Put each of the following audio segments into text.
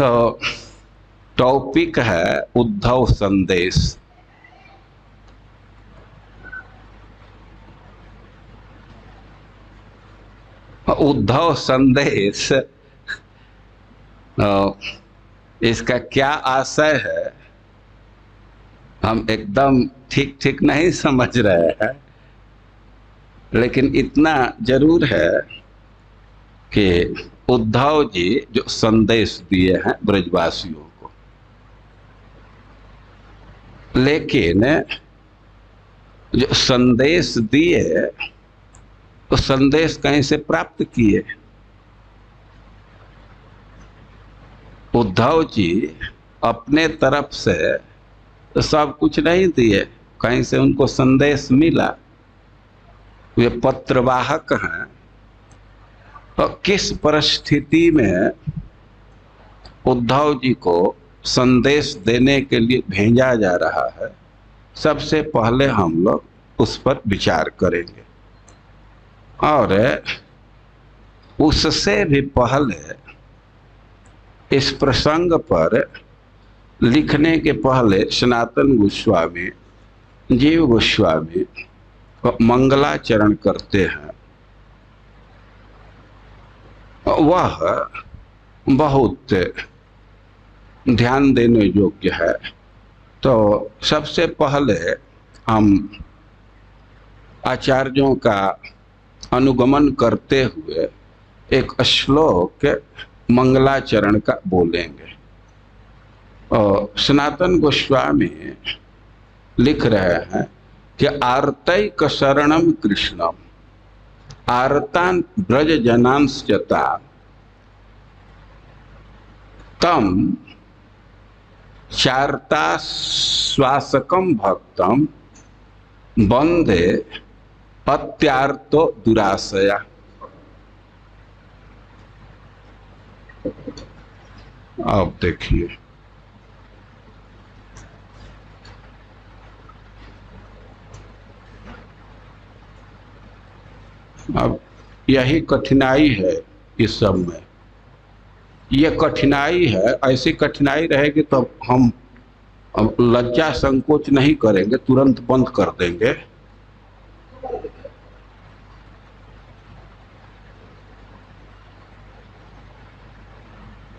तो टॉपिक है उद्धव संदेश। उद्धव संदेश इसका क्या आशय है हम एकदम ठीक ठीक नहीं समझ रहे हैं, लेकिन इतना जरूर है कि उद्धव जी जो संदेश दिए हैं ब्रजवासियों को, लेकिन जो संदेश दिए तो संदेश कहीं से प्राप्त किए। उद्धव जी अपने तरफ से तो सब कुछ नहीं दिए, कहीं से उनको संदेश मिला। वे पत्रवाहक हैं। तो किस परिस्थिति में उद्धव जी को संदेश देने के लिए भेजा जा रहा है, सबसे पहले हम लोग उस पर विचार करेंगे। और उससे भी पहले इस प्रसंग पर लिखने के पहले सनातन गोस्वामी, जीव गोस्वामी मंगलाचरण करते हैं। वह बहुत ध्यान देने योग्य है। तो सबसे पहले हम आचार्यों का अनुगमन करते हुए एक श्लोक मंगलाचरण का बोलेंगे। और सनातन गोस्वामी लिख रहे हैं कि आर्तैक शरणम कृष्णम आर्तान ब्रज जनांश्चता तम चार्ता श्वासकम भक्तम वंदे अत्यार्तो दुराशया। आप देखिए, अब यही कठिनाई है इस सब में। ये कठिनाई है, ऐसी कठिनाई रहेगी तो हम अब लज्जा संकोच नहीं करेंगे, तुरंत बंद कर देंगे।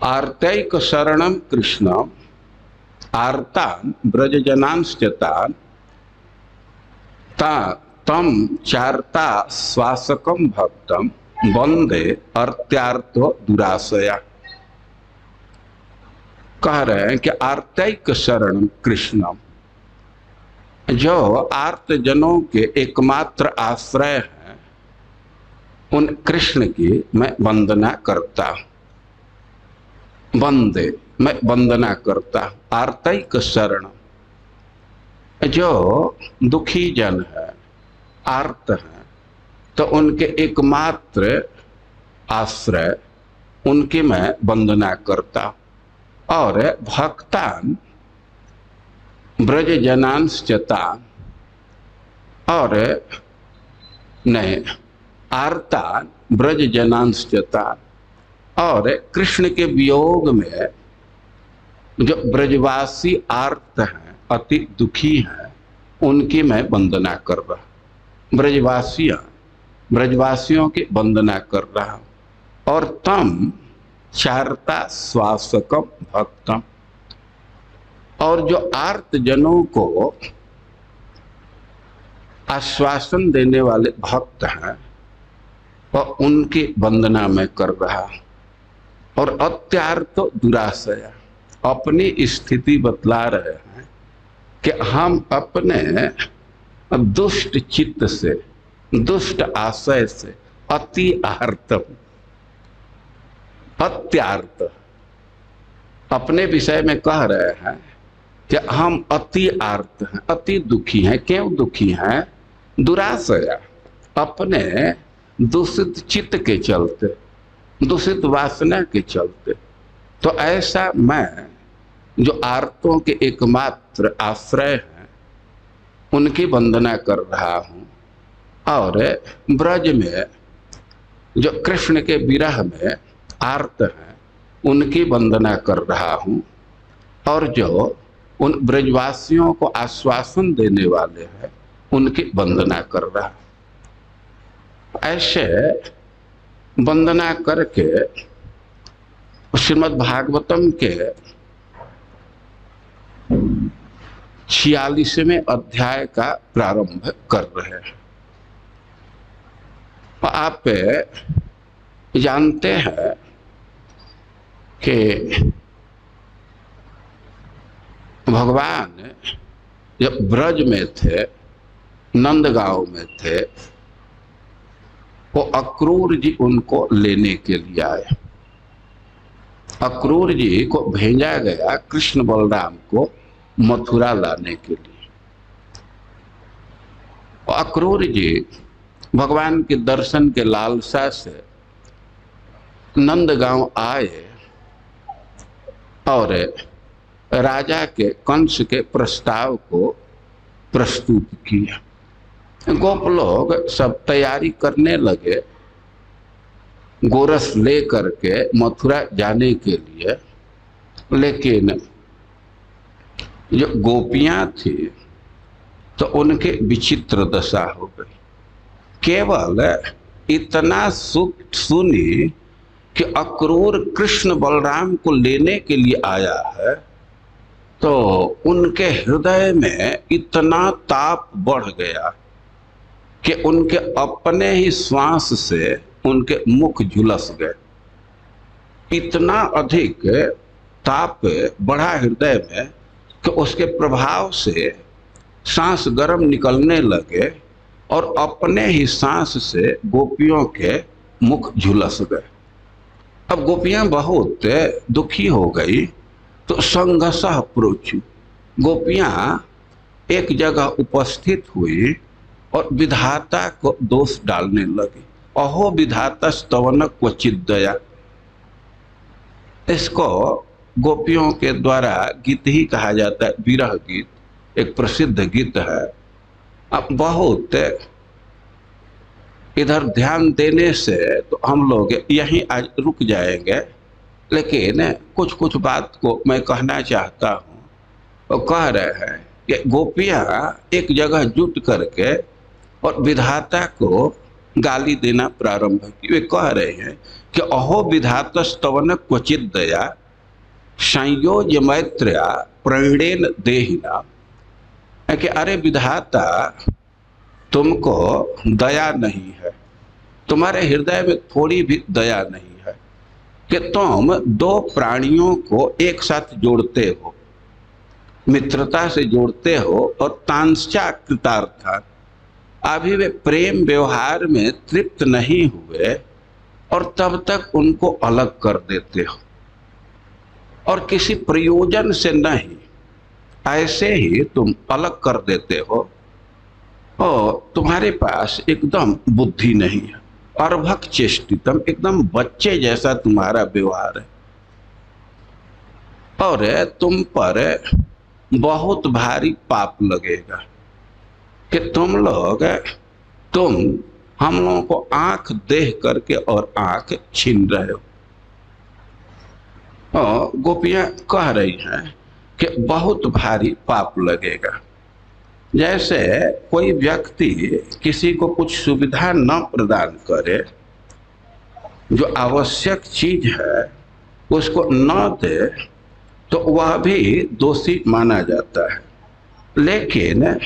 आर्तैक शरणम कृष्णम आर्तान ब्रजजनांश्चतान तम चार्ता श्वासकम भक्तम वंदे अर्त्यार्थो दुराशया। कह रहे हैं कि आर्तैक शरणम कृष्णम, जो आर्त जनों के एकमात्र आश्रय हैं, उन कृष्ण की मैं वंदना करता हूं। वंदे, मैं वंदना करता हूं। आर्तैक शरण, जो दुखी जन है, आर्त है, तो उनके एकमात्र आश्रय, उनकी मैं वंदना करता हूं। और भक्तान ब्रज जनांश्चतान, और नहीं, आर्तान ब्रज जनांश्चतान, और कृष्ण के वियोग में जो ब्रजवासी आर्त हैं, अति दुखी हैं, उनकी मैं वंदना कर रहा हूं। ब्रजवासियों की वंदना कर रहा हूं। और तम चारता श्वासकम भक्तम, और जो आर्त जनों को आश्वासन देने वाले भक्त हैं, वह उनकी वंदना मैं कर रहा हूं। और अत्यार्थ दुराशया, अपनी स्थिति बतला रहे हैं कि हम अपने दुष्ट चित्त से, दुष्ट आशय से अति आर्त, अत्यार्थ, अपने विषय में कह रहे हैं कि हम अति आर्त हैं, अति दुखी हैं। क्यों दुखी हैं? दुराशया, अपने दूषित चित्त के चलते, दूषित वासना के चलते। तो ऐसा मैं, जो आर्तों के एकमात्र आश्रय हैं, उनकी वंदना कर रहा हूं। और ब्रज में जो कृष्ण के विरह में आर्त हैं, उनकी वंदना कर रहा हूं, और जो उन ब्रजवासियों को आश्वासन देने वाले हैं उनकी वंदना कर रहा हूं। ऐसे वंदना करके श्रीमद् भागवतम के 46वें अध्याय का प्रारंभ कर रहे हैं। आप जानते हैं कि भगवान जब ब्रज में थे, नंदगांव में थे, वो अक्रूर जी उनको लेने के लिए आए। अक्रूर जी को भेजा गया कृष्ण बलराम को मथुरा लाने के लिए। अक्रूर जी भगवान के दर्शन के लालसा से नंदगांव आए और राजा के कंस के प्रस्ताव को प्रस्तुत किया। गोप लोग सब तैयारी करने लगे गोरस ले करके मथुरा जाने के लिए, लेकिन जो गोपियां थी तो उनके विचित्र दशा हो गई। केवल इतना सुनी कि अक्रूर कृष्ण बलराम को लेने के लिए आया है, तो उनके हृदय में इतना ताप बढ़ गया कि उनके अपने ही श्वास से उनके मुख झुलस गए। इतना अधिक ताप बढ़ा हृदय में कि उसके प्रभाव से सांस गर्म निकलने लगे और अपने ही सांस से गोपियों के मुख झुलस गए। अब गोपियां बहुत दुखी हो गई, तो संघर्षः प्रोचु, गोपियां एक जगह उपस्थित हुई और विधाता को दोष डालने लगी। अहो विधाता स्तवन क्वचित दया। इसको गोपियों के द्वारा गीत ही कहा जाता है, विरह गीत, एक प्रसिद्ध गीत है। अब बहुत इधर ध्यान देने से तो हम लोग यहीं आज रुक जाएंगे, लेकिन कुछ कुछ बात को मैं कहना चाहता हूँ। वो कह रहे हैं कि गोपियाँ एक जगह जुट करके और विधाता को गाली देना प्रारंभ की। वे कह रहे हैं कि अहो विधाता स्तवन क्वचित दया संयोज्य मैत्र्या प्रणेन देहिना, कि अरे विधाता तुमको दया नहीं है, तुम्हारे हृदय में थोड़ी भी दया नहीं है कि तुम दो प्राणियों को एक साथ जोड़ते हो, मित्रता से जोड़ते हो और तांश्चा कृतार्था, अभी वे प्रेम व्यवहार में तृप्त नहीं हुए और तब तक उनको अलग कर देते हो, और किसी प्रयोजन से नहीं, ऐसे ही तुम अलग कर देते हो, और तुम्हारे पास एकदम बुद्धि नहीं है। अर्भक चेष्टितम, एकदम बच्चे जैसा तुम्हारा व्यवहार है, और तुम पर बहुत भारी पाप लगेगा कि तुम हम लोगों को आंख देख करके और आंख छीन रहे हो। और गोपियां कह रही हैं कि बहुत भारी पाप लगेगा। जैसे कोई व्यक्ति किसी को कुछ सुविधा न प्रदान करे, जो आवश्यक चीज है उसको न दे, तो वह भी दोषी माना जाता है। लेकिन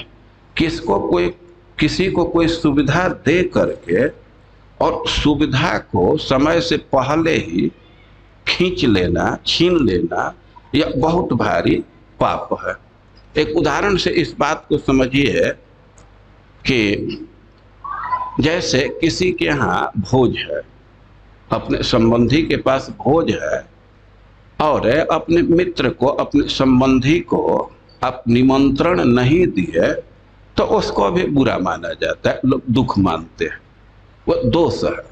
किसी को कोई सुविधा दे करके और सुविधा को समय से पहले ही खींच लेना, छीन लेना, यह बहुत भारी पाप है। एक उदाहरण से इस बात को समझिए कि जैसे किसी के यहाँ भोज है, अपने संबंधी के पास भोज है, और अपने मित्र को, अपने संबंधी को आप निमंत्रण नहीं दिए, तो उसको भी बुरा माना जाता है, लोग दुख मानते हैं, वो दोष है।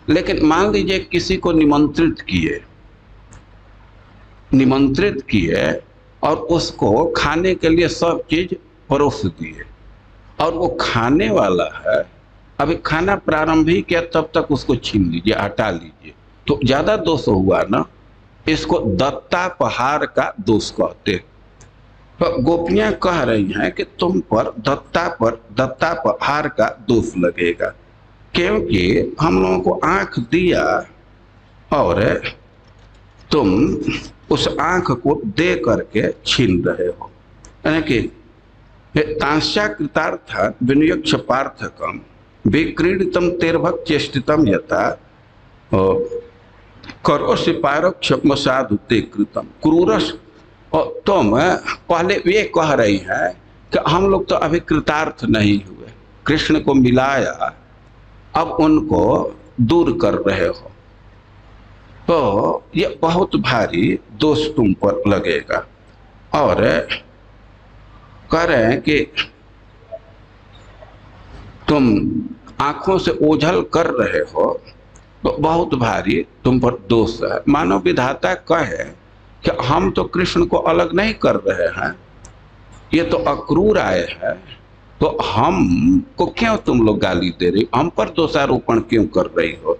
लेकिन मान लीजिए किसी को निमंत्रित किए और उसको खाने के लिए सब चीज परोस दिए, और वो खाने वाला है, अभी खाना प्रारंभ ही किया, तब तक उसको छीन लीजिए, हटा लीजिए, तो ज्यादा दोष हुआ ना। इसको दत्तापहार का दोष कहते हैं। तो गोपियां कह रही हैं कि तुम पर दत्तापहार का दोष लगेगा, क्योंकि हम लोगों को आंख दिया और तुम उस आंख को दे करके छीन रहे हो। यानी कि तांस्या कृतार्थ विनियोक्ष पार्थकम विक्रीडितम तेर्भक चेष्टितम यथा करोसि पारोक्षम साधुते कृतम क्रूरस। और तुम पहले ये कह रही है कि हम लोग तो अभी कृतार्थ नहीं हुए, कृष्ण को मिलाया, अब उनको दूर कर रहे हो, तो ये बहुत भारी दोष तुम पर लगेगा। और कह रहे हैं कि तुम आंखों से ओझल कर रहे हो, तो बहुत भारी तुम पर दोष है। मानव विधाता कहे कि हम तो कृष्ण को अलग नहीं कर रहे हैं, ये तो अक्रूर आए हैं, तो हम को क्यों तुम लोग गाली दे रही, हम पर दोषारोपण क्यों कर रही हो।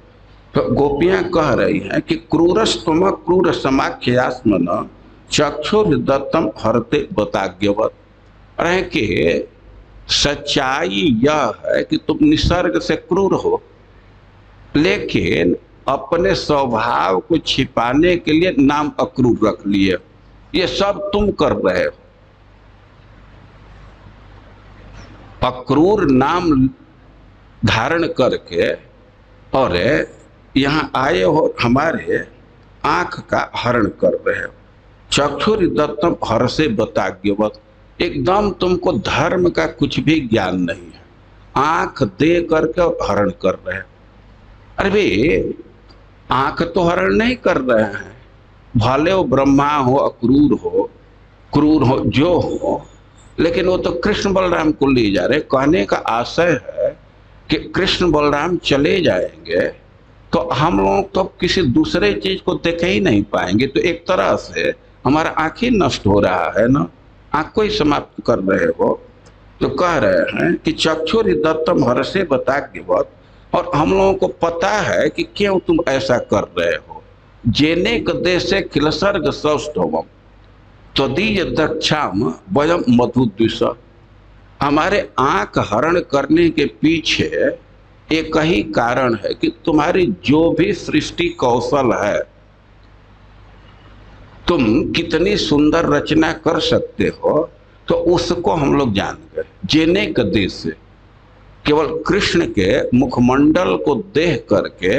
तो गोपियां कह रही हैं कि क्रूरस्तम क्रूर समाख्यास्मन चक्षुर्दत्तम हरते बताज्ञवत। रहे कि सच्चाई यह है कि तुम निसर्ग से क्रूर हो, लेकिन अपने स्वभाव को छिपाने के लिए नाम अक्रूर रख लिए। ये सब तुम कर रहे हो। अक्रूर नाम धारण करके और यहाँ आए हो, हमारे आंख का हरण कर रहे हो। चक्षुर दत्तम हर से बताज्ञवत, एकदम तुमको धर्म का कुछ भी ज्ञान नहीं है, आंख दे करके हरण कर रहे हो। अरे भाई, आंख तो हरण नहीं कर रहे हैं, भले वो ब्रह्मा हो, अक्रूर हो, क्रूर हो, जो हो, लेकिन वो तो कृष्ण बलराम को ले जा रहे। कहने का आशय है कि कृष्ण बलराम चले जाएंगे तो हम लोग तो किसी दूसरे चीज को देख ही नहीं पाएंगे, तो एक तरह से हमारा आंख ही नष्ट हो रहा है ना, आंख को ही समाप्त कर रहे हो। तो कह रहे हैं कि चक्षुर दत्तम हर्षे बताज्ञवत, और हम लोगों को पता है कि क्यों तुम ऐसा कर रहे हो। जेनेक देशे खिलसर्ग सौष्ठवम त्वदीय दक्षाम वयम मधुद्विष। हमारे आंख हरण करने के पीछे एक ही कारण है कि तुम्हारी जो भी सृष्टि कौशल है, तुम कितनी सुंदर रचना कर सकते हो, तो उसको हम लोग जान गए। जेनेक देश से केवल कृष्ण के मुखमंडल को देख करके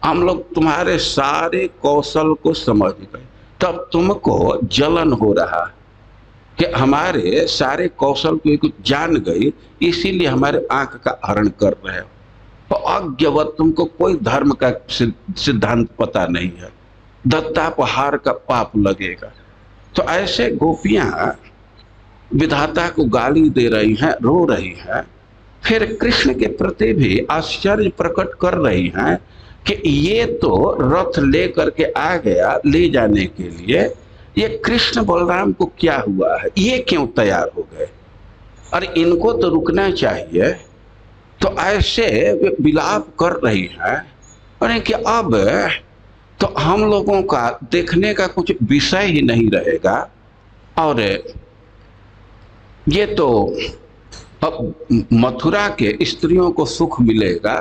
हम लोग तुम्हारे सारे कौशल को समझ गए। तब तुमको जलन हो रहा कि हमारे सारे कौशल को कुछ जान गई, इसीलिए हमारे आंख का हरण कर रहे हो। तो अज्ञवत, तुमको कोई धर्म का सिद्धांत पता नहीं है, दत्तापहार का पाप लगेगा। तो ऐसे गोपियां विधाता को गाली दे रही हैं, रो रही हैं, फिर कृष्ण के प्रति भी आश्चर्य प्रकट कर रही हैं कि ये तो रथ ले करके आ गया ले जाने के लिए, ये कृष्ण बलराम को क्या हुआ है, ये क्यों तैयार हो गए, अरे इनको तो रुकना चाहिए। तो ऐसे वे विलाप कर रही हैं, अरे कि अब तो हम लोगों का देखने का कुछ विषय ही नहीं रहेगा, और ये तो अब मथुरा के स्त्रियों को सुख मिलेगा।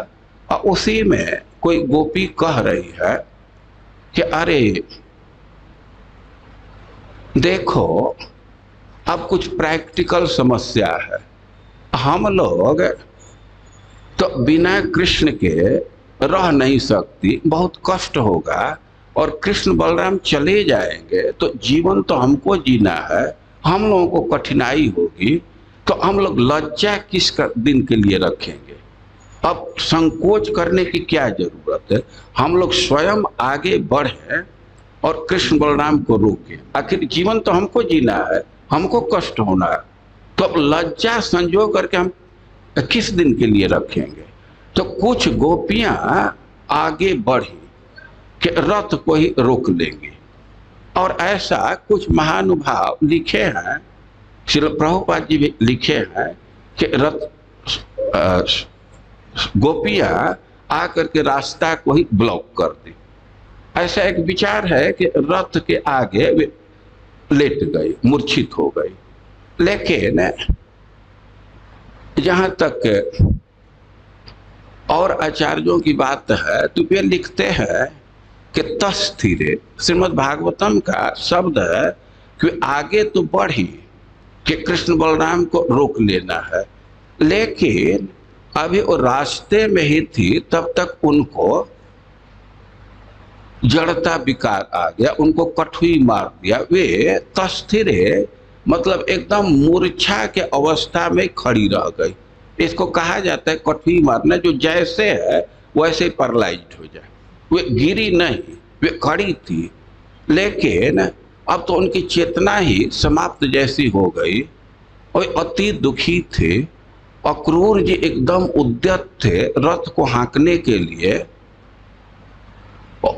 और उसी में कोई गोपी कह रही है कि अरे देखो, अब कुछ प्रैक्टिकल समस्या है, हम लोग तो बिना कृष्ण के रह नहीं सकती, बहुत कष्ट होगा, और कृष्ण बलराम चले जाएंगे तो जीवन तो हमको जीना है, हम लोगों को कठिनाई होगी, तो हम लोग लज्जा किस दिन के लिए रखेंगे। अब संकोच करने की क्या जरूरत है, हम लोग स्वयं आगे बढ़े और कृष्ण बलराम को रोके। आखिर जीवन तो हमको जीना है, हमको कष्ट होना है, तो लज्जा संजो करके हम किस दिन के लिए रखेंगे। तो कुछ गोपियां आगे बढ़ी कि रथ को ही रोक लेंगे, और ऐसा कुछ महानुभाव लिखे हैं, श्रील प्रभुपाद जी भी लिखे हैं कि रथ गोपियां आकर के रास्ता को ही ब्लॉक कर दी। ऐसा एक विचार है कि रथ के आगे वे लेट गए, मूर्छित हो गए। लेकिन जहां तक और आचार्यों की बात है तो वे लिखते हैं कि तस्थिरे, श्रीमद् भागवतम का शब्द है कि आगे तो बढ़ी कि कृष्ण बलराम को रोक लेना है, लेकिन अभी वो रास्ते में ही थी तब तक उनको जड़ता विकार आ गया, उनको कठुई मार दिया। वे तस्थिरे मतलब एकदम मूर्छा के अवस्था में खड़ी रह गई। इसको कहा जाता है कठुई मारना, जो जैसे है वैसे पैरालाइज्ड हो जाए। वे गिरी नहीं, वे खड़ी थी, लेकिन अब तो उनकी चेतना ही समाप्त जैसी हो गई और अति दुखी थे। अक्रूर जी एकदम उद्यत थे रथ को हाँकने के लिए।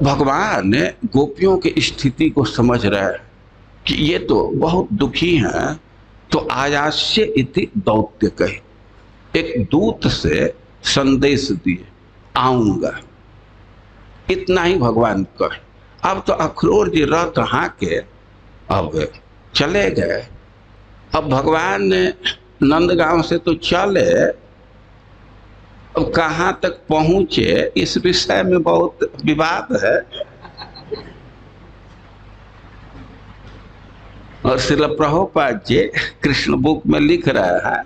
भगवान गोपियों की स्थिति को समझ रहे हैं कि ये तो बहुत दुखी हैं, तो आयास्य इति दौत्य कहे, एक दूत से संदेश दिए, आऊंगा, इतना ही भगवान कहे। अब तो अक्रूर जी रथ हाँके अब चले गए। अब भगवान नंदगांव से तो चले, अब कहाँ तक पहुंचे इस विषय में बहुत विवाद है। और श्रील प्रभुपाद जी कृष्ण बुक में लिख रहा है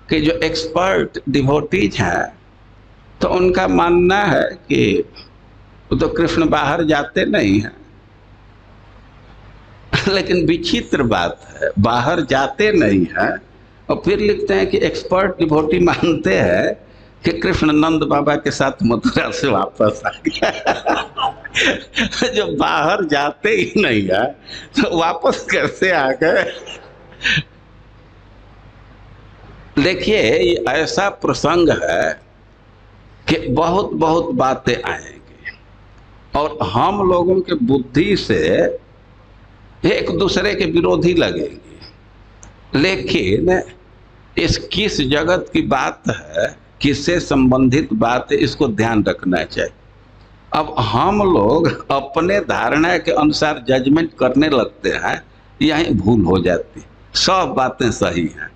कि जो एक्सपर्ट डिवोटीज हैं तो उनका मानना है कि तो कृष्ण बाहर जाते नहीं हैं। लेकिन विचित्र बात है, बाहर जाते नहीं हैं और फिर लिखते हैं कि एक्सपर्ट डिवोटी मानते हैं कि कृष्ण नंद बाबा के साथ मथुरा से वापस आ गया। जो बाहर जाते ही नहीं है तो वापस कैसे आ गए? देखिए, ये ऐसा प्रसंग है कि बहुत बहुत बातें आएंगी और हम लोगों के बुद्धि से एक दूसरे के विरोधी लगेंगे, लेकिन इस किस जगत की बात है, किससे संबंधित बात है, इसको ध्यान रखना चाहिए। अब हम लोग अपने धारणा के अनुसार जजमेंट करने लगते हैं, यही भूल हो जाती। सब बातें सही हैं।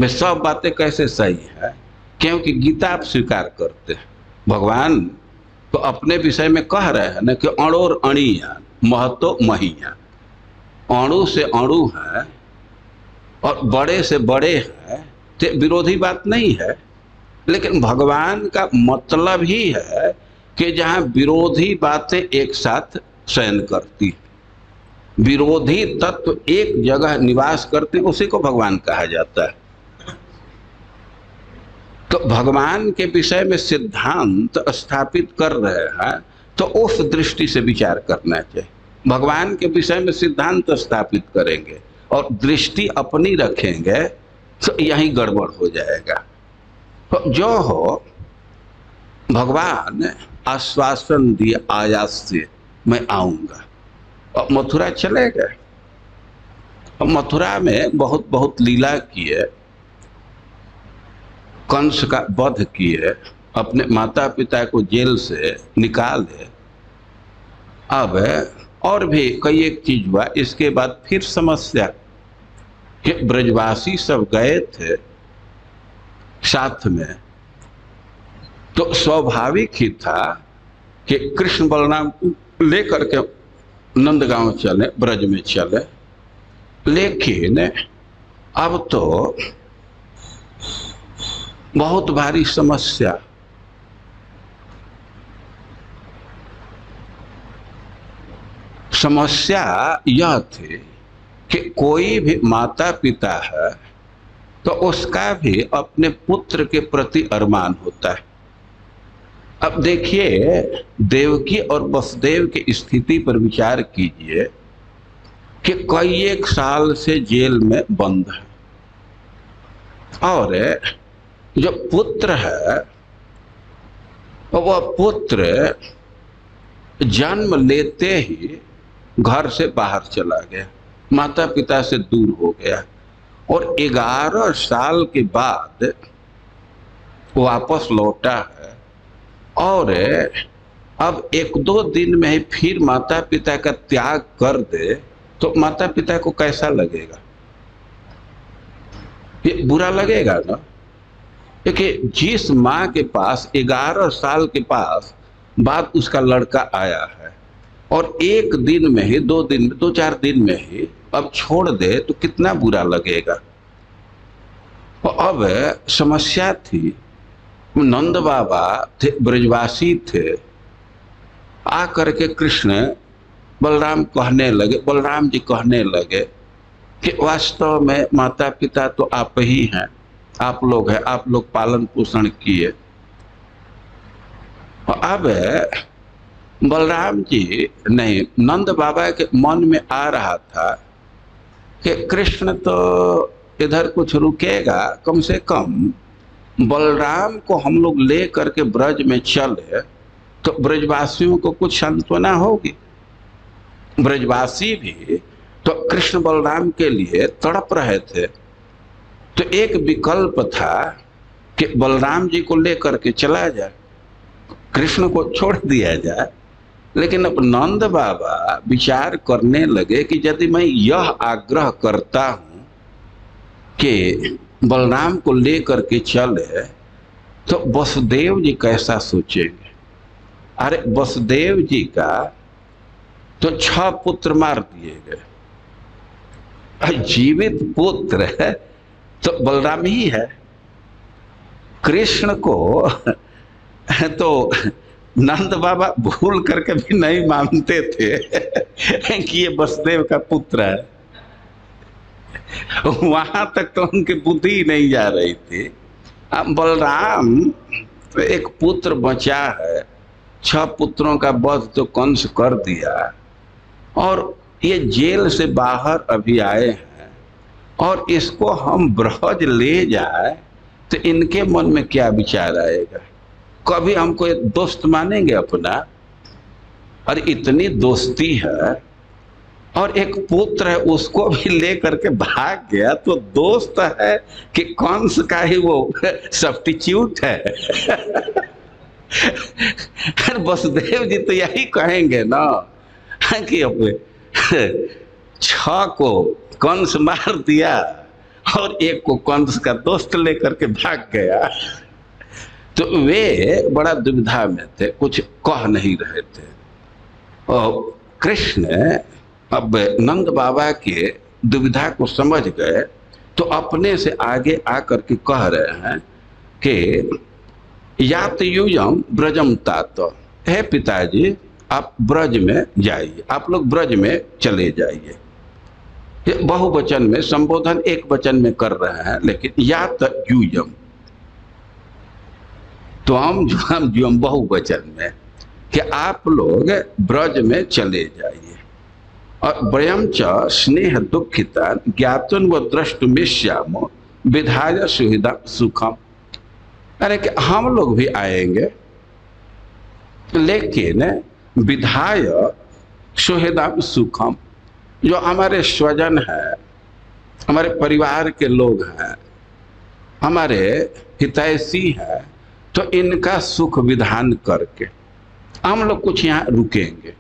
वे सब बातें कैसे सही है? क्योंकि गीता आप स्वीकार करते हैं। भगवान तो अपने विषय में कह रहे हैं ना कि अणोर अणिया महतो महिया, अणु से अणु है और बड़े से बड़े हैं, तो विरोधी बात नहीं है। लेकिन भगवान का मतलब ही है कि जहां विरोधी बातें एक साथ शयन करती, विरोधी तत्व एक जगह निवास करते, उसी को भगवान कहा जाता है। तो भगवान के विषय में सिद्धांत स्थापित कर रहे हैं तो उस दृष्टि से विचार करना चाहिए। भगवान के विषय में सिद्धांत स्थापित करेंगे और दृष्टि अपनी रखेंगे तो यही गड़बड़ हो जाएगा। तो जो हो, भगवान आश्वासन दिए आयास से मैं आऊंगा, और मथुरा चले गए। और मथुरा में बहुत बहुत लीला किए, कंस का वध किए, अपने माता पिता को जेल से निकाले। अब और भी कई एक चीज हुआ। इसके बाद फिर समस्या कि ब्रजवासी सब गए थे साथ में, तो स्वाभाविक ही था कि कृष्ण बलराम को लेकर के नंदगांव चले, ब्रज में चले। लेकिन अब तो बहुत भारी समस्या। समस्या यह थी कि कोई भी माता पिता है तो उसका भी अपने पुत्र के प्रति अरमान होता है। अब देखिए, देवकी और वसुदेव की स्थिति पर विचार कीजिए कि कई एक साल से जेल में बंद है और जो पुत्र है वह पुत्र जन्म लेते ही घर से बाहर चला गया, माता पिता से दूर हो गया और 11 साल के बाद वापस लौटा है। और अब एक दो दिन में ही फिर माता पिता का त्याग कर दे तो माता पिता को कैसा लगेगा? ये बुरा लगेगा ना। देखिए, जिस माँ के पास 11 साल के पास बाद उसका लड़का आया है और एक दिन में ही, दो चार दिन में ही अब छोड़ दे तो कितना बुरा लगेगा। और अब समस्या थी, नंद बाबा थे, ब्रजवासी थे, आ करके कृष्ण बलराम जी कहने लगे कि वास्तव में माता पिता तो आप ही हैं, आप लोग हैं, आप लोग पालन पोषण किए। और अब बलराम जी नहीं, नंद बाबा के मन में आ रहा था कि कृष्ण तो इधर कुछ रुकेगा, कम से कम बलराम को हम लोग ले करके ब्रज में चले तो ब्रजवासियों को कुछ सांत्वना होगी। ब्रजवासी भी तो कृष्ण बलराम के लिए तड़प रहे थे, तो एक विकल्प था कि बलराम जी को लेकर के चला जाए, कृष्ण को छोड़ दिया जाए। लेकिन अब नंद बाबा विचार करने लगे कि यदि मैं यह आग्रह करता हूं कि बलराम को लेकर के चले तो वसुदेव जी कैसा सोचेंगे। अरे वसुदेव जी का तो 6 पुत्र मार दिए गए, जीवित पुत्र है तो बलराम ही है। कृष्ण को तो नंद बाबा भूल करके भी नहीं मानते थे कि ये वसुदेव का पुत्र है, वहां तक तो उनकी बुद्धि नहीं जा रही थी। अब बलराम एक पुत्र बचा है, 6 पुत्रों का वध तो कंस कर दिया और ये जेल से बाहर अभी आए हैं और इसको हम ब्रज ले जाए तो इनके मन में क्या विचार आएगा? कभी हमको एक दोस्त मानेंगे अपना? और इतनी दोस्ती है और एक पुत्र है उसको भी ले करके भाग गया तो दोस्त है कि कंस का ही वो सब्स्टिट्यूट है। वसुदेव जी तो यही कहेंगे ना कि अब 6 को कंस मार दिया और एक को कंस का दोस्त लेकर के भाग गया। तो वे बड़ा दुविधा में थे, कुछ कह नहीं रहे थे। और कृष्ण अब नंद बाबा के दुविधा को समझ गए तो अपने से आगे आकर के कह रहे हैं कि यात यूयम ब्रजम तात, हे पिताजी आप ब्रज में जाइए, आप लोग ब्रज में चले जाइए। ये बहुवचन में संबोधन एक वचन में कर रहे हैं, लेकिन यात यूयम तो हम बहुवचन में कि आप लोग ब्रज में चले जाइए। और वयम च स्नेह दुखिता ज्ञातुन व द्रष्टुमिष्याम विधाय सुहृदा सुखम। अरे कि हम लोग भी आएंगे लेकिन विधाय सुहृदा सुखम, जो हमारे स्वजन है, हमारे परिवार के लोग हैं, हमारे हितैषी हैं, तो इनका सुख विधान करके हम लोग कुछ यहाँ रुकेंगे।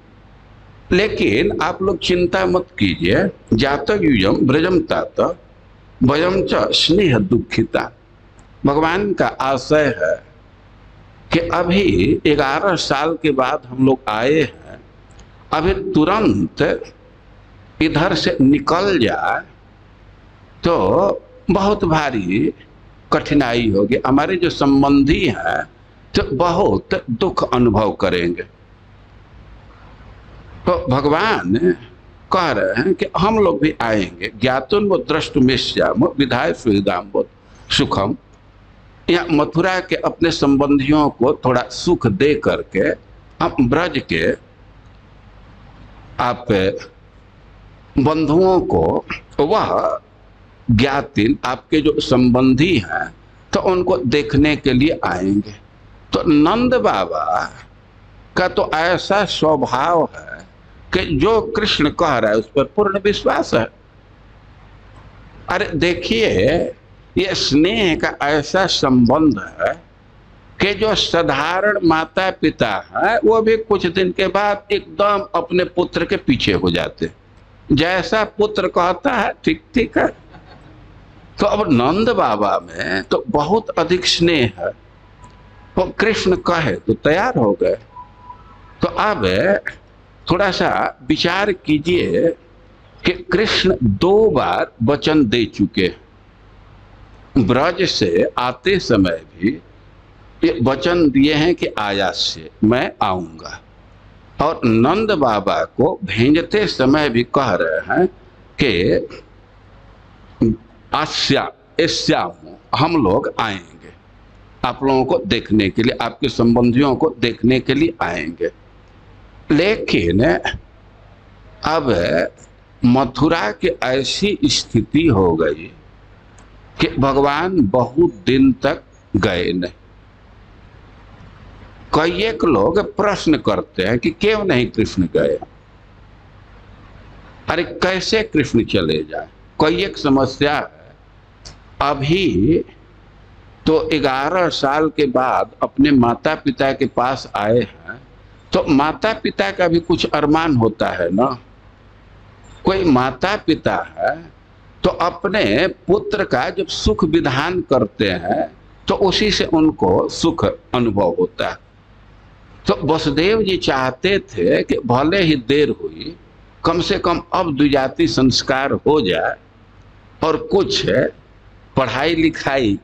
लेकिन आप लोग चिंता मत कीजिए, जात यूयम ब्रजम तात वयम च स्नेह दुखिता। भगवान का आशय है कि अभी 11 साल के बाद हम लोग आए हैं, अभी तुरंत इधर से निकल जाए तो बहुत भारी कठिनाई होगी, हमारे जो संबंधी हैं तो बहुत दुख अनुभव करेंगे। तो भगवान कह रहे हैं कि हम लोग भी आएंगे, ज्ञातुन वो द्रष्टुमिष्याम विधाय सुहृदाम सुखम। यहाँ मथुरा के अपने संबंधियों को थोड़ा सुख दे करके हम ब्रज के आप बंधुओं को, वह ज्ञातिन आपके जो संबंधी हैं तो उनको देखने के लिए आएंगे। तो नंद बाबा का तो ऐसा स्वभाव है कि जो कृष्ण कह रहा है उस पर पूर्ण विश्वास है। अरे देखिए, ये स्नेह का ऐसा संबंध है कि जो साधारण माता पिता है वो भी कुछ दिन के बाद एकदम अपने पुत्र के पीछे हो जाते, जैसा पुत्र कहता है ठीक ठीक है। तो अब नंद बाबा में तो बहुत अधिक स्नेह है, तो कृष्ण कहे तो तैयार हो गए। तो अब थोड़ा सा विचार कीजिए कि कृष्ण 2 बार वचन दे चुके, ब्रज से आते समय भी ये वचन दिए हैं कि आयास्य मैं आऊंगा, और नंद बाबा को भेजते समय भी कह रहे हैं कि आस्याम हम लोग आएंगे, आप लोगों को देखने के लिए, आपके संबंधियों को देखने के लिए आएंगे। लेकिन अब मथुरा की ऐसी स्थिति हो गई कि भगवान बहुत दिन तक गए नहीं। कई एक लोग प्रश्न करते हैं कि क्यों नहीं कृष्ण गए, अरे कैसे कृष्ण चले जाए। कई एक समस्या है। अभी तो 11 साल के बाद अपने माता पिता के पास आए हैं, तो माता पिता का भी कुछ अरमान होता है ना। कोई माता पिता है तो अपने पुत्र का जब सुख विधान करते हैं तो उसी से उनको सुख अनुभव होता है। तो वसुदेव जी चाहते थे कि भले ही देर हुई, कम से कम अब द्विजाति संस्कार हो जाए और कुछ पढ़ाई लिखाई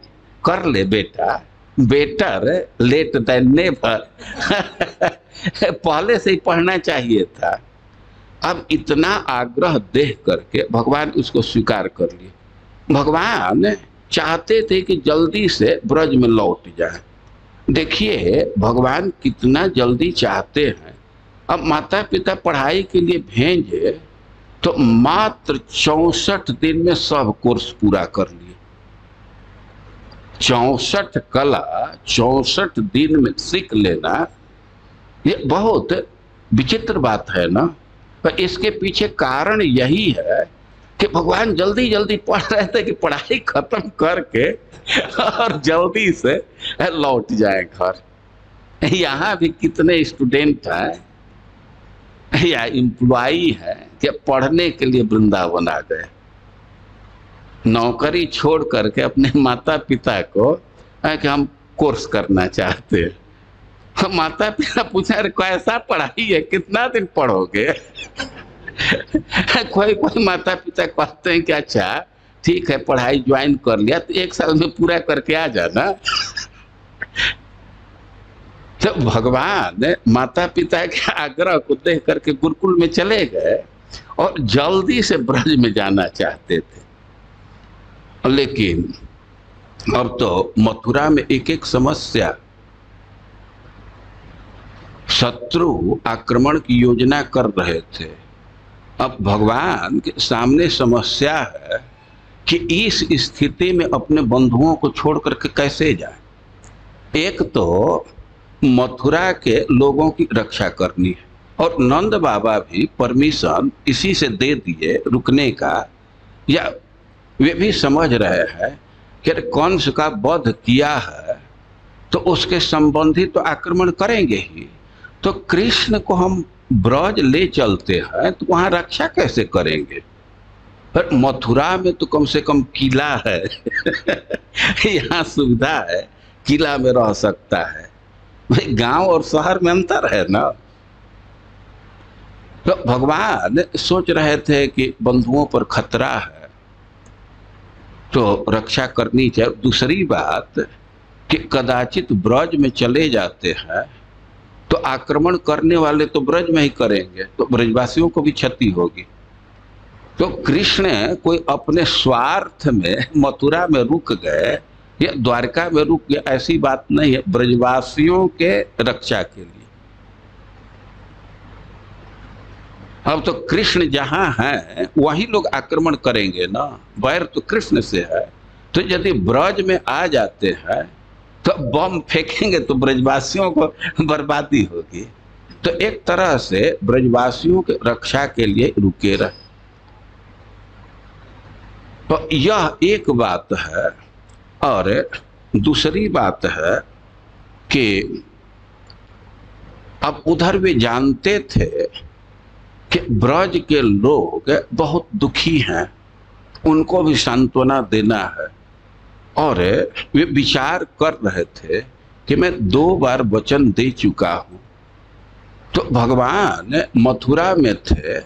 कर ले बेटा, बेटर लेट देन नेवर पहले से ही पढ़ना चाहिए था। अब इतना आग्रह देख करके भगवान उसको स्वीकार कर लिए। भगवान चाहते थे कि जल्दी से ब्रज में लौट जाए। देखिए भगवान कितना जल्दी चाहते हैं। अब माता पिता पढ़ाई के लिए भेजे तो मात्र 64 दिन में सब कोर्स पूरा कर लिए। 64 कला 64 दिन में सीख लेना, ये बहुत विचित्र बात है ना। पर इसके पीछे कारण यही है कि भगवान जल्दी जल्दी पढ़ रहे थे कि पढ़ाई खत्म करके और जल्दी से लौट जाए घर। यहाँ भी कितने स्टूडेंट हैं या एम्प्लॉई हैं कि पढ़ने के लिए वृंदावन आ गए, नौकरी छोड़ करके अपने माता पिता को कि हम कोर्स करना चाहते हैं। माता पिता पूछा अरे कैसा पढ़ाई है, कितना दिन पढ़ोगे कोई कोई माता पिता कहते हैं कि अच्छा ठीक है पढ़ाई ज्वाइन कर लिया तो 1 साल में पूरा करके आ जाना। तो भगवान माता पिता के आग्रह को देख करके गुरुकुल में चले गए और जल्दी से ब्रज में जाना चाहते थे। लेकिन अब तो मथुरा में एक एक समस्या, शत्रु आक्रमण की योजना कर रहे थे। अब भगवान के सामने समस्या है कि इस स्थिति में अपने बंधुओं को छोड़ करके कैसे जाए। एक तो मथुरा के लोगों की रक्षा करनी है, और नंद बाबा भी परमिशन इसी से दे दिए रुकने का, या वे भी समझ रहे हैं कि कंस का वध किया है तो उसके संबंधी तो आक्रमण करेंगे ही, तो कृष्ण को हम ब्रज ले चलते हैं तो वहां रक्षा कैसे करेंगे। पर मथुरा में तो कम से कम किला है यहाँ सुविधा है, किला में रह सकता है। भाई गांव और शहर में अंतर है ना। तो भगवान सोच रहे थे कि बंधुओं पर खतरा है तो रक्षा करनी चाहिए। दूसरी बात कि कदाचित ब्रज में चले जाते हैं तो आक्रमण करने वाले तो ब्रज में ही करेंगे, तो ब्रजवासियों को भी क्षति होगी। तो कृष्ण कोई अपने स्वार्थ में मथुरा में रुक गए या द्वारका में रुक गए, ऐसी बात नहीं है, ब्रजवासियों के रक्षा के लिए। अब तो कृष्ण जहां हैं वही लोग आक्रमण करेंगे ना, वैर तो कृष्ण से है। तो यदि ब्रज में आ जाते हैं तो बम फेंकेंगे तो ब्रजवासियों को बर्बादी होगी। तो एक तरह से ब्रजवासियों के रक्षा के लिए रुके रहे। तो यह एक बात है। और दूसरी बात है कि अब उधर भी जानते थे कि ब्रज के लोग बहुत दुखी हैं, उनको भी सांत्वना देना है। और वे विचार कर रहे थे कि मैं 2 बार वचन दे चुका हूं। तो भगवान मथुरा में थे,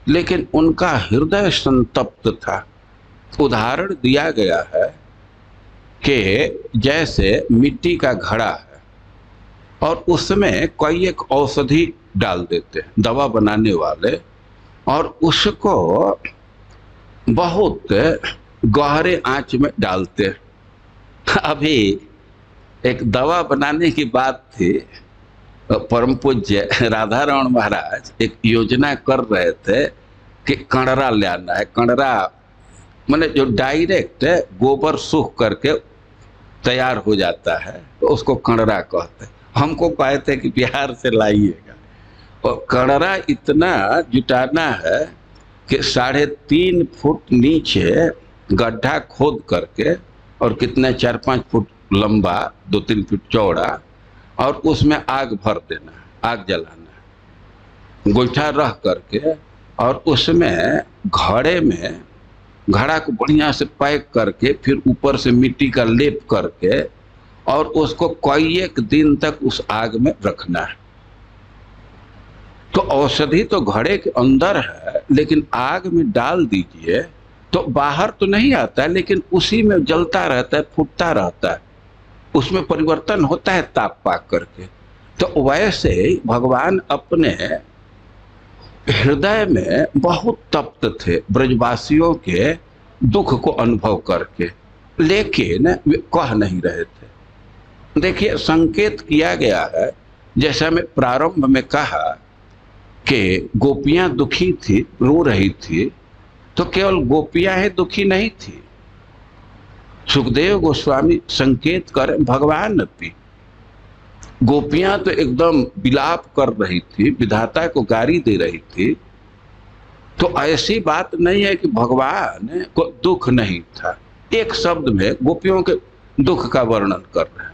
लेकिन उनका हृदय संतप्त था। उदाहरण दिया गया है कि जैसे मिट्टी का घड़ा है और उसमें कई एक औषधि डाल देते हैं दवा बनाने वाले, और उसको बहुत गहरे आंच में डालते हैं। अभी एक दवा बनाने की बात थी, परम पूज्य राधा रमण महाराज एक योजना कर रहे थे कि कंडरा ले आना है। कंडरा माने जो डायरेक्ट गोबर सूख करके तैयार हो जाता है, तो उसको कंडरा कहते हैं। हमको कहते हैं कि बिहार से लाइएगा। और कंडरा इतना जुटाना है कि 3.5 फुट नीचे गड्ढा खोद करके, और कितना 4-5 फुट लंबा, 2-3 फुट चौड़ा, और उसमें आग भर देना, आग जलाना, गोईठा रख करके, और उसमें घड़े में घड़ा को बढ़िया से पैक करके, फिर ऊपर से मिट्टी का लेप करके, और उसको कई एक दिन तक उस आग में रखना है। तो औषधि तो घड़े के अंदर है, लेकिन आग में डाल दीजिए तो बाहर तो नहीं आता है, लेकिन उसी में जलता रहता है, फूटता रहता है, उसमें परिवर्तन होता है ताप पाक करके। तो वैसे भगवान अपने हृदय में बहुत तप्त थे ब्रजवासियों के दुख को अनुभव करके, लेकिन वे कह नहीं रहे थे। देखिए, संकेत किया गया है, जैसा मैं प्रारंभ में कहा कि गोपियां दुखी थी, रो रही थी, तो केवल गोपियां ही दुखी नहीं थी। सुखदेव गोस्वामी संकेत करें भगवान भी, गोपियां तो एकदम विलाप कर रही थी, विधाता को गारी दे रही थी। तो ऐसी बात नहीं है कि भगवान को दुख नहीं था। एक शब्द में गोपियों के दुख का वर्णन कर रहे हैं,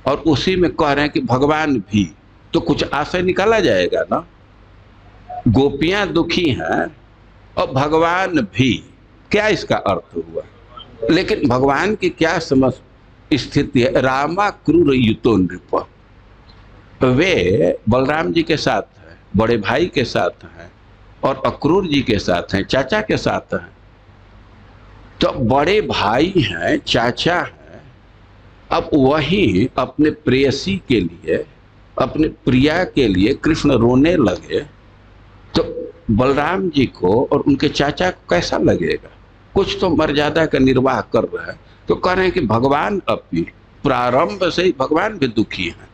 और उसी में कह रहे हैं कि भगवान भी, तो कुछ आशय निकाला जाएगा ना। गोपियां दुखी हैं और भगवान भी, क्या इसका अर्थ हुआ? लेकिन भगवान की क्या समझ स्थिति है? रामा क्रूर युतो नृप, वे बलराम जी के साथ हैं, बड़े भाई के साथ हैं, और अक्रूर जी के साथ हैं, चाचा के साथ हैं। तो बड़े भाई हैं, चाचा हैं, अब वही अपने प्रेयसी के लिए, अपने प्रिया के लिए कृष्ण रोने लगे, तो बलराम जी को और उनके चाचा को कैसा लगेगा? कुछ तो मर्यादा का निर्वाह कर रहे हैं। तो कह रहे हैं कि भगवान अब भी, प्रारंभ से ही भगवान भी दुखी हैं,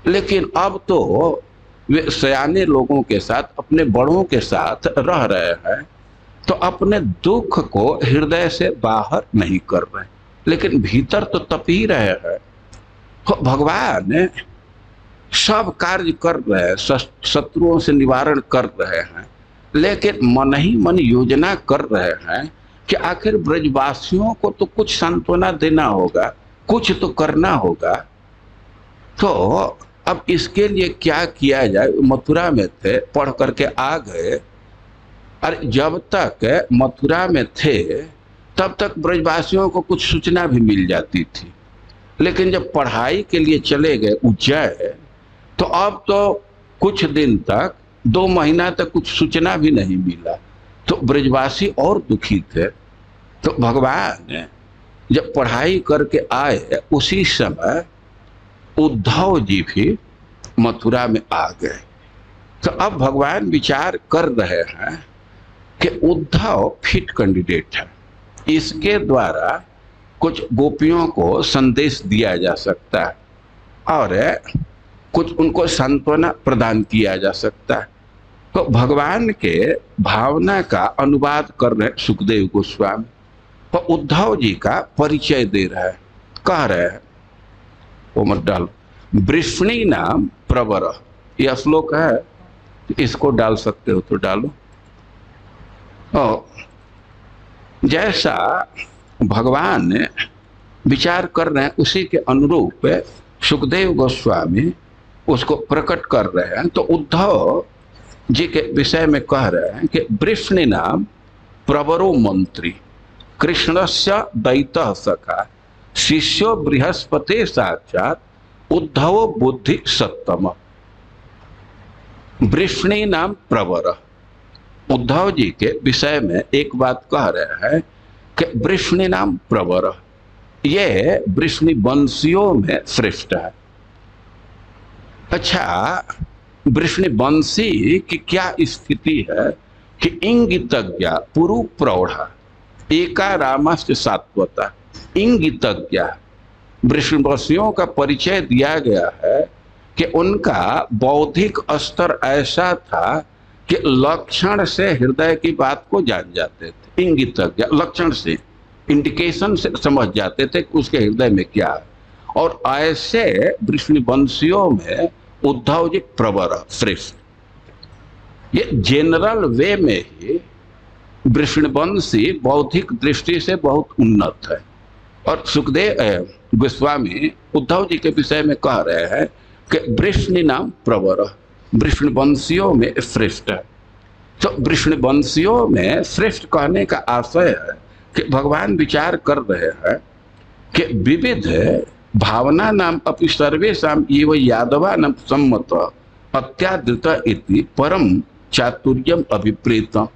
लेकिन अब तो वे सयाने लोगों के साथ, अपने बड़ों के साथ रह रहे हैं, तो अपने दुख को हृदय से बाहर नहीं कर रहे, लेकिन भीतर तो तप ही रहे हैं। तो भगवान सब कार्य कर रहे हैं, शत्रुओं से निवारण कर रहे हैं, लेकिन मन ही मन योजना कर रहे हैं कि आखिर ब्रजवासियों को तो कुछ सांत्वना देना होगा, कुछ तो करना होगा। तो अब इसके लिए क्या किया जाए? मथुरा में थे, पढ़ करके आ गए। अरे जब तक मथुरा में थे तब तक ब्रजवासियों को कुछ सूचना भी मिल जाती थी, लेकिन जब पढ़ाई के लिए चले गए उज्जैन, तो अब तो कुछ दिन तक, 2 महीना तक कुछ सूचना भी नहीं मिला। तो ब्रजवासी और दुखी थे। तो भगवान जब पढ़ाई करके आए, उसी समय उद्धव जी भी मथुरा में आ गए। तो अब भगवान विचार कर रहे हैं कि उद्धव फिट कैंडिडेट है, इसके द्वारा कुछ गोपियों को संदेश दिया जा सकता है और कुछ उनको सांत्वना प्रदान किया जा सकता है। तो भगवान के भावना का अनुवाद कर रहे सुखदेव गोस्वामी, तो उद्धव जी का परिचय दे रहे हैं, कह रहे हैं, वो मत डालो, वृष्णि नाम प्रवर, यह श्लोक है, इसको डाल सकते हो तो डालो। और जैसा भगवान विचार कर रहे हैं उसी के अनुरूप सुखदेव गोस्वामी उसको प्रकट कर रहे हैं। तो उद्धव जी के विषय में कह रहे हैं कि वृष्णि नाम प्रवरो मंत्री, कृष्णस्य दैतः सखा, शिष्यो बृहस्पति साक्षात, उद्धव बुद्धि सत्तम। वृष्णि नाम प्रवर, उद्धव जी के विषय में एक बात कह रहे हैं कि वृष्णि नाम प्रवर, ये वृष्णि वंशियों में श्रेष्ठ है। अच्छा, वृष्णि वंशी की क्या स्थिति है कि इंगितज्ञ पुरु प्रौढ़ा एका रामस्य सात्वता, इंगितज्ञ वृष्णि वंशियों का परिचय दिया गया है कि उनका बौद्धिक स्तर ऐसा था कि लक्षण से हृदय की बात को जान जाते थे। इंगितज्ञ लक्षण से, इंडिकेशन से समझ जाते थे कि उसके हृदय में क्या है। और ऐसे वृष्णि वंशियों में उद्धव जी प्रवर श्रेष्ठ। ये जनरल वे में ही वृषणवंशी बौद्धिक दृष्टि से बहुत उन्नत है। और सुखदेव गोस्वामी उद्धव जी के विषय में कह रहे हैं कि वृष्णि नाम प्रवर, वृषणवंशियों में श्रेष्ठ है। तो वृषणवंशियों में श्रेष्ठ कहने का आशय है कि भगवान विचार कर रहे हैं कि विविध भावना नाम अपि सर्वेषां एव यादवा नाम सम्मत अत्यादृत इति परम चातुर्यम अभिप्रेतम।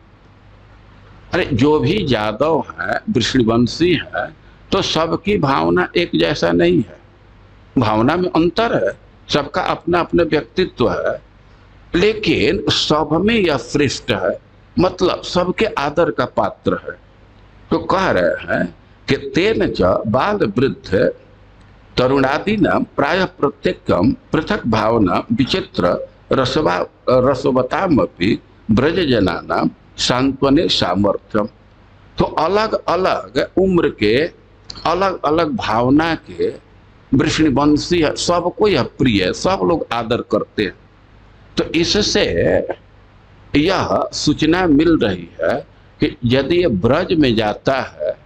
अरे जो भी यादव है, वृषणवंशी है, तो सबकी भावना एक जैसा नहीं है, भावना में अंतर है, सबका अपना अपना व्यक्तित्व है, लेकिन सब में यह श्रेष्ठ है, मतलब सबके आदर का पात्र है। तो कह रहे हैं कि तेन च बाल वृद्ध तरुणादि नाम प्राय प्रत्येकम पृथक भावना विचित्र रसवतामपि ब्रज जना नाम सांत्वने सामर्थ्यम। तो अलग अलग उम्र के अलग अलग भावना के वृषणवंशी है, सबको यह प्रिय है, सब लोग आदर करते हैं। तो इससे यह सूचना मिल रही है कि यदि ये ब्रज में जाता है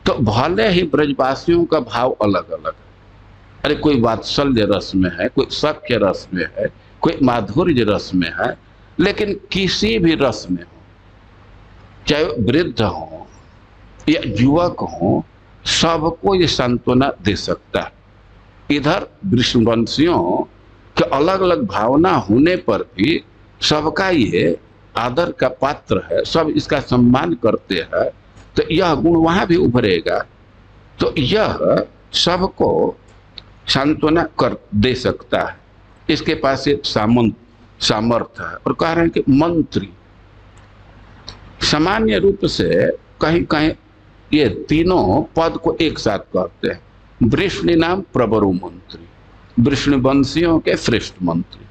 तो भले ही ब्रजवासियों का भाव अलग अलग है। अरे कोई वात्सल्य रस में है, कोई सख्य रस में है, कोई माधुर्य रस में है, लेकिन किसी भी रस में हो, चाहे वृद्ध हो या युवक हो, सबको ये सांत्वना दे सकता है। इधर वृषणवंशियों के अलग अलग भावना होने पर भी सबका ये आदर का पात्र है, सब इसका सम्मान करते हैं, तो यह गुण वहां भी उभरेगा। तो यह सबको सांत्वना कर दे सकता है, इसके पास एक सामर्थ्य है। और कह रहे हैं कि मंत्री सामान्य रूप से कहीं कहीं ये तीनों पद को एक साथ कहते हैं। वृष्णि नाम प्रवरो मंत्री, वृषणवंशियों के श्रेष्ठ मंत्री।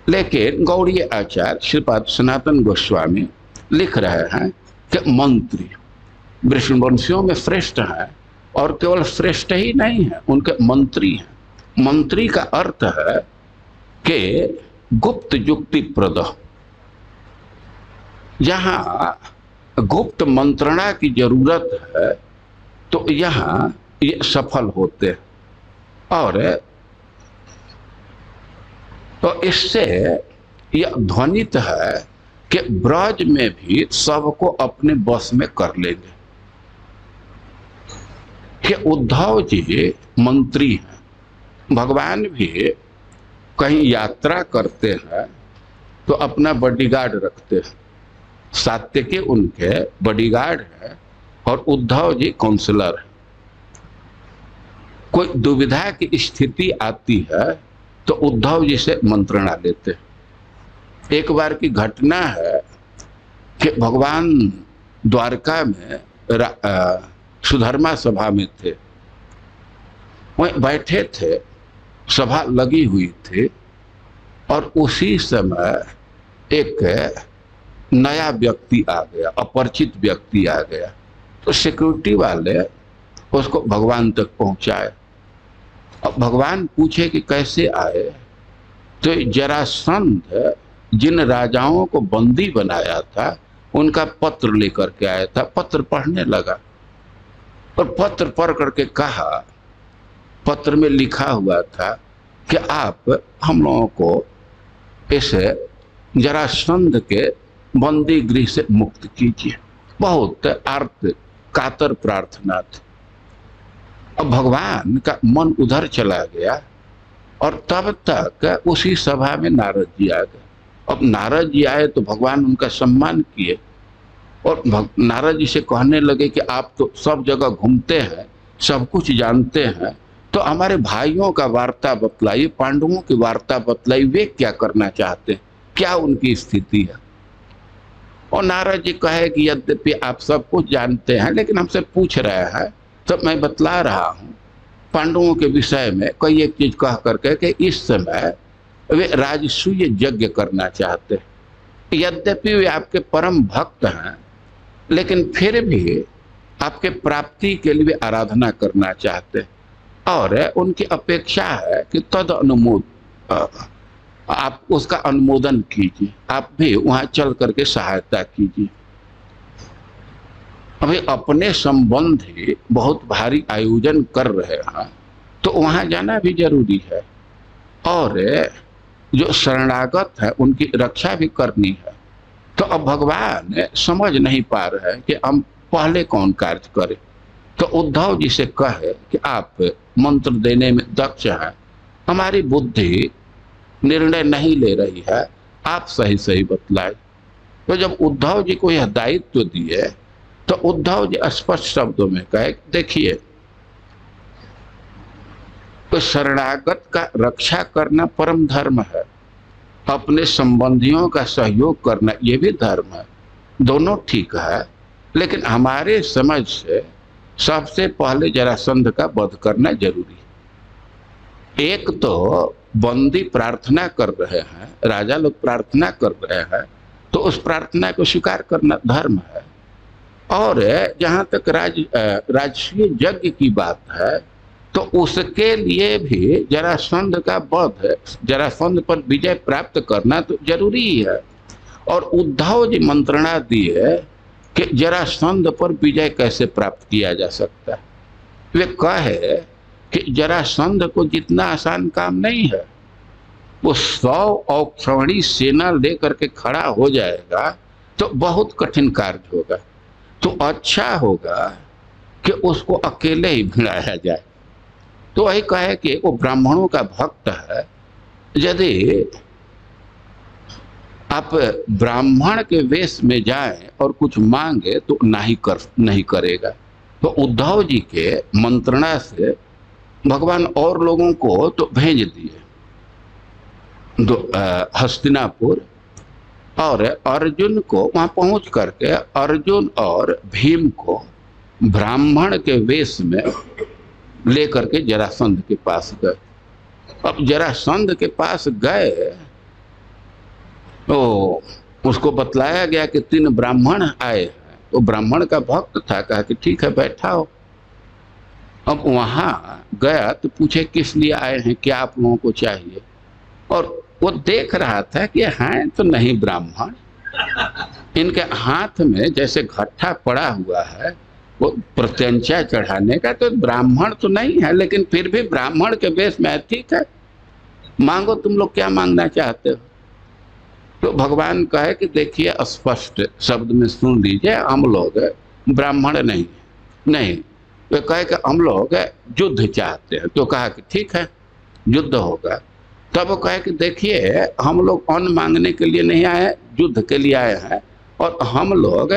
लेकिन गौड़ीय आचार्य श्रीपाद सनातन गोस्वामी लिख रहे हैं कि मंत्री वृषणवंशियों में श्रेष्ठ है, और केवल श्रेष्ठ ही नहीं है, उनके मंत्री हैं। मंत्री का अर्थ है कि गुप्त युक्ति प्रद, जहां गुप्त मंत्रणा की जरूरत है तो यहां ये सफल होते हैं। और तो इससे यह ध्वनित है कि ब्रज में भी सबको अपने बस में कर लेंगे। कि उद्धव जी मंत्री हैं, भगवान भी कहीं यात्रा करते हैं तो अपना बॉडीगार्ड रखते हैं, सात्यकी उनके बॉडीगार्ड है और उद्धव जी काउंसलर है। कोई दुविधा की स्थिति आती है तो उद्धव जी से मंत्रणा लेते हैं। एक बार की घटना है कि भगवान द्वारका में सुधर्मा सभा में थे, वहीं बैठे थे, सभा लगी हुई थी, और उसी समय एक नया व्यक्ति आ गया, अपरिचित व्यक्ति आ गया। तो सिक्योरिटी वाले उसको भगवान तक पहुंचाए। अब भगवान पूछे कि कैसे आए, तो जरासंध जिन राजाओं को बंदी बनाया था उनका पत्र लेकर के आया था। पत्र पढ़ने लगा और पत्र पढ़ करके कहा पत्र में लिखा हुआ था कि आप हम लोगों को इस जरासंध के बंदी गृह से मुक्त कीजिए। बहुत आर्त कातर प्रार्थना थी। अब भगवान का मन उधर चला गया और तब तक उसी सभा में नारद जी आ गए। अब नारद जी आए तो भगवान उनका सम्मान किए और नारद जी से कहने लगे कि आप तो सब जगह घूमते हैं, सब कुछ जानते हैं, तो हमारे भाइयों का वार्ता बतलाइए, पांडवों की वार्ता बतलाइए, वे क्या करना चाहते हैं, क्या उनकी स्थिति है। और नारद जी कहे कि यद्यपि आप सब कुछ जानते हैं लेकिन हमसे पूछ रहे हैं तो मैं बतला रहा हूँ पांडवों के विषय में कोई एक चीज कह करके कि इस समय वे राजसूय यज्ञ करना चाहते हैं। यद्यपि वे आपके परम भक्त हैं लेकिन फिर भी आपके प्राप्ति के लिए आराधना करना चाहते हैं और उनकी अपेक्षा है कि तद अनुमोद आप उसका अनुमोदन कीजिए, आप भी वहां चल करके सहायता कीजिए। अभी अपने संबंधी बहुत भारी आयोजन कर रहे हैं तो वहां जाना भी जरूरी है और जो शरणागत है उनकी रक्षा भी करनी है। तो अब भगवान समझ नहीं पा रहे कि हम पहले कौन कार्य करें। तो उद्धव जी से कहे कि आप मंत्र देने में दक्ष हैं, हमारी बुद्धि निर्णय नहीं ले रही है, आप सही सही बतलाए। तो जब उद्धव जी को यह दायित्व दिए तो उद्धव जी स्पष्ट शब्दों में कहे, देखिए तो शरणागत का रक्षा करना परम धर्म है, अपने संबंधियों का सहयोग करना यह भी धर्म है, दोनों ठीक है, लेकिन हमारे समझ से सबसे पहले जरासंध का वध करना जरूरी है। एक तो बंदी प्रार्थना कर रहे हैं, राजा लोग प्रार्थना कर रहे हैं, तो उस प्रार्थना को स्वीकार करना धर्म है। और जहाँ तक राजसूय यज्ञ की बात है तो उसके लिए भी जरासंध का वध, जरासंध पर विजय प्राप्त करना तो जरूरी ही है। और उद्धव जी मंत्रणा दी है कि जरासंध पर विजय कैसे प्राप्त किया जा सकता है। वे कहे कि जरासंध को जितना आसान काम नहीं है, वो 100 औक्षणी सेना लेकर के खड़ा हो जाएगा तो बहुत कठिन कार्य होगा। तो अच्छा होगा कि उसको अकेले ही भिड़ाया जाए। तो वही कहे कि वो ब्राह्मणों का भक्त है, यदि आप ब्राह्मण के वेश में जाएं और कुछ मांगे तो नहीं करेगा। तो उद्धव जी के मंत्रणा से भगवान और लोगों को तो भेज दिए हस्तिनापुर, और अर्जुन को वहां पहुंच करके अर्जुन और भीम को ब्राह्मण के वेश में लेकर के जरासंध के पास गए। अब जरासंध के पास गए तो उसको बतलाया गया कि 3 ब्राह्मण आए हैं। तो ब्राह्मण का भक्त था, कहा कि ठीक है बैठाओ। अब वहां गया तो पूछे किस लिए आए हैं, क्या आप लोगों को चाहिए। और वो देख रहा था कि हैं तो नहीं ब्राह्मण, इनके हाथ में जैसे घट्टा पड़ा हुआ है वो प्रत्यंचा चढ़ाने का, तो ब्राह्मण तो नहीं है लेकिन फिर भी ब्राह्मण के वेश में ठीक है, मांगो तुम लोग क्या मांगना चाहते हो। तो भगवान कहे कि देखिए स्पष्ट शब्द में सुन लीजिए, हम लोग ब्राह्मण नहीं। वे कहे कि हम लोग युद्ध चाहते हैं। तो कहा कि ठीक है युद्ध होगा। तब वो कहे कि देखिए हम लोग अन्न मांगने के लिए नहीं आए, युद्ध के लिए आए हैं, और हम लोग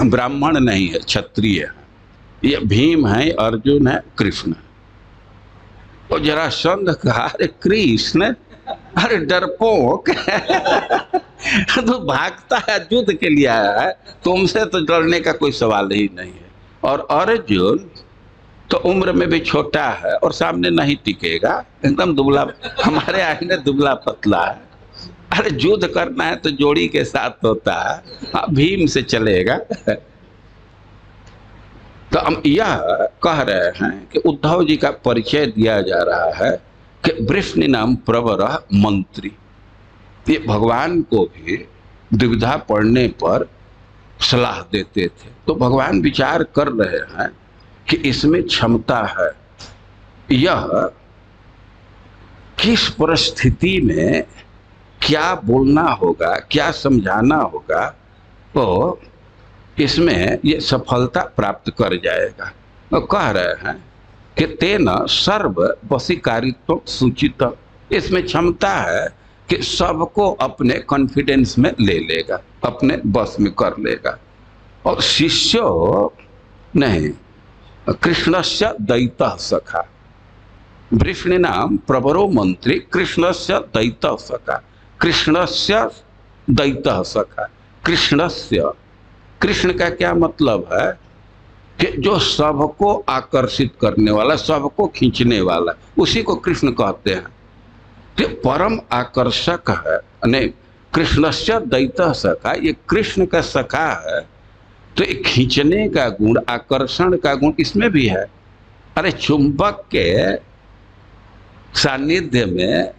ब्राह्मण नहीं है, क्षत्रिय है। ये भीम है, अर्जुन है, कृष्ण है। और जरासंध कहा अरे कृष्ण, अरे डरपोक तो भागता है, युद्ध के लिए आया है, तुमसे तो डरने का कोई सवाल ही नहीं है। और अर्जुन तो उम्र में भी छोटा है और सामने नहीं टिकेगा, एकदम दुबला, हमारे आईने दुबला पतला है। अरे युद्ध करना है तो जोड़ी के साथ होता है, हाँ भीम से चलेगा। तो हम यह कह रहे हैं कि उद्धव जी का परिचय दिया जा रहा है कि वृष्णि नाम प्रवर मंत्री, ये भगवान को भी दुविधा पड़ने पर सलाह देते थे। तो भगवान विचार कर रहे हैं कि इसमें क्षमता है, यह किस परिस्थिति में क्या बोलना होगा, क्या समझाना होगा, तो इसमें ये सफलता प्राप्त कर जाएगा। वो कह रहे हैं कि तेन सर्व वशीकारित्व सूचित, इसमें क्षमता है कि सबको अपने कॉन्फिडेंस में ले लेगा, अपने बस में कर लेगा। और शिष्यो नहीं, कृष्णस्य दैतः सखा, वृष्णिनाम प्रवरो मंत्री कृष्णस्य दैतः सखा, कृष्णस्य दैतः सखा। कृष्णस्य, कृष्ण का क्या मतलब है कि जो सबको आकर्षित करने वाला, सबको खींचने वाला, उसी को कृष्ण कहते हैं। कि परम आकर्षक है, नहीं, कृष्णस्य दैतः सखा, ये कृष्ण का सखा है, तो ये खींचने का गुण, आकर्षण का गुण इसमें भी है। अरे चुंबक के सानिध्य में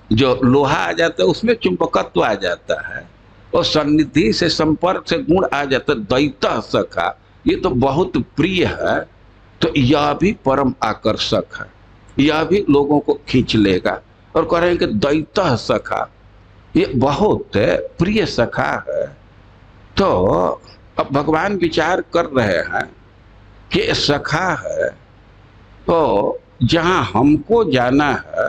जो लोहा आ जाता है उसमें चुंबकत्व आ जाता है, और सन्निधि से, संपर्क से गुण आ जाता है। दैतः सखा, ये तो बहुत प्रिय है, तो यह भी परम आकर्षक है, यह भी लोगों को खींच लेगा। और कह रहे हैं कि दैतः सखा, ये बहुत प्रिय सखा है। तो अब भगवान विचार कर रहे हैं कि सखा है, तो जहां हमको जाना है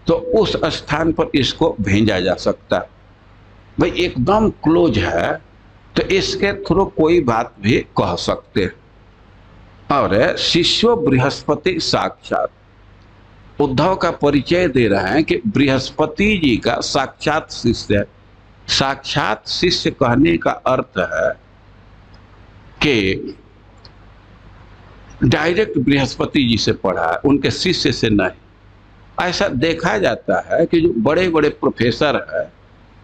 तो उस स्थान पर इसको भेजा जा सकता है। भाई एकदम क्लोज है तो इसके थ्रू कोई बात भी कह सकते हैं। और शिष्य बृहस्पति साक्षात, उद्धव का परिचय दे रहे हैं कि बृहस्पति जी का साक्षात शिष्य है। साक्षात शिष्य कहने का अर्थ है कि डायरेक्ट बृहस्पति जी से पढ़ा, उनके शिष्य से नहीं। ऐसा देखा जाता है कि जो बड़े बड़े प्रोफेसर हैं,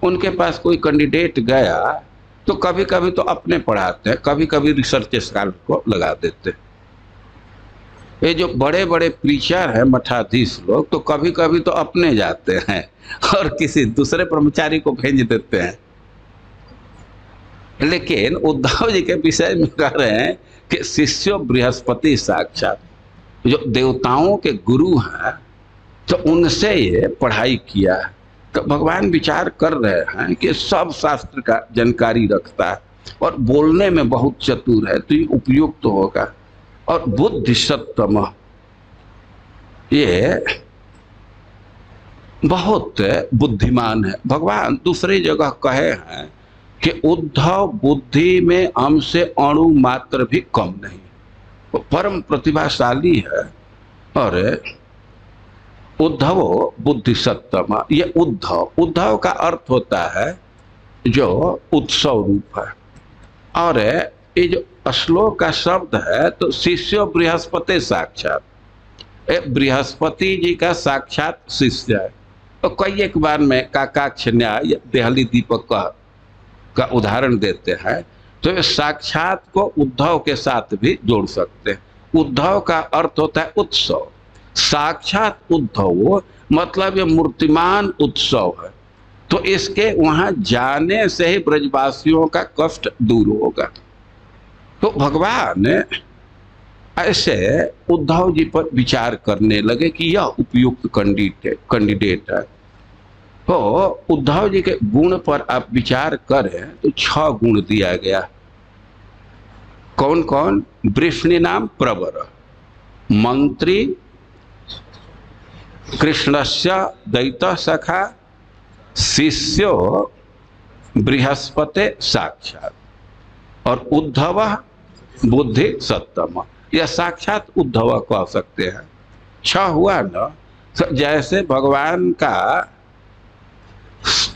उनके पास कोई कैंडिडेट गया तो कभी कभी तो अपने पढ़ाते हैं, कभी कभी रिसर्च स्कॉलर को लगा देते हैं। ये जो बड़े बड़े प्रीचर हैं, मठाधीश लोग, तो कभी कभी तो अपने जाते हैं और किसी दूसरे कर्मचारी को भेज देते हैं। लेकिन उद्धव जी के विषय में कह रहे हैं कि शिष्य बृहस्पति साक्षात, जो देवताओं के गुरु हैं, तो उनसे ये पढ़ाई किया है। तो भगवान विचार कर रहे हैं कि सब शास्त्र का जानकारी रखता है और बोलने में बहुत चतुर है, तो ये उपयुक्त होगा। और बुद्धि सत्तम, ये बहुत बुद्धिमान है। भगवान दूसरी जगह कहे हैं कि उद्धव बुद्धि में हमसे अणु मात्र भी कम नहीं, वो परम प्रतिभाशाली है। और उद्धव बुद्धि सत्तम, ये उद्धव, उद्धव का अर्थ होता है जो उत्सव रूप है। और ये जो श्लोक का शब्द है, तो शिष्य बृहस्पति साक्षात, बृहस्पति जी का साक्षात शिष्य है। तो कई एक बार में काकाक्ष न्याय, देहली दीपक का उदाहरण देते हैं, तो ये साक्षात को उद्धव के साथ भी जोड़ सकते हैं। उद्धव का अर्थ होता है उत्सव, साक्षात उद्धव मतलब ये मूर्तिमान उत्सव है। तो इसके वहां जाने से ही ब्रजवासियों का कष्ट दूर होगा। तो भगवान ऐसे उद्धव जी पर विचार करने लगे कि यह उपयुक्त कैंडिडेट है। तो उद्धव जी के गुण पर आप विचार करें तो 6 गुण दिया गया। कौन कौन? वृष्णि नाम प्रवर, मंत्री, कृष्णस्य दैतः सखा, शिष्यो बृहस्पति साक्षात, और उद्धव बुद्धि सत्तम। यह साक्षात उद्धव कह सकते हैं। 6 हुआ ना, जैसे भगवान का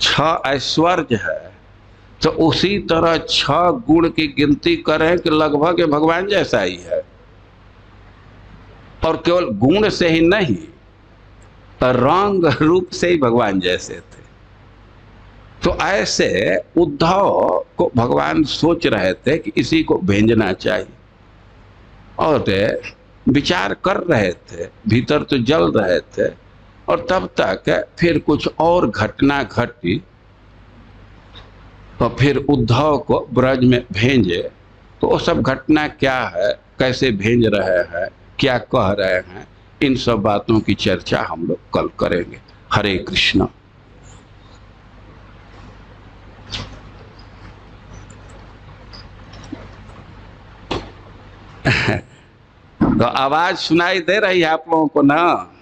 6 ऐश्वर्य है, तो उसी तरह 6 गुण की गिनती करें कि लगभग भगवान जैसा ही है। और केवल गुण से ही नहीं, रंग रूप से ही भगवान जैसे थे। तो ऐसे उद्धव को भगवान सोच रहे थे कि इसी को भेजना चाहिए, और विचार कर रहे थे, भीतर तो जल रहे थे। और तब तक फिर कुछ और घटना घटी, तो फिर उद्धव को ब्रज में भेजे। तो वो सब घटना क्या है, कैसे भेज रहे हैं, क्या कह रहे हैं, इन सब बातों की चर्चा हम लोग कल करेंगे। हरे कृष्ण। तो आवाज सुनाई दे रही है आप लोगों को ना?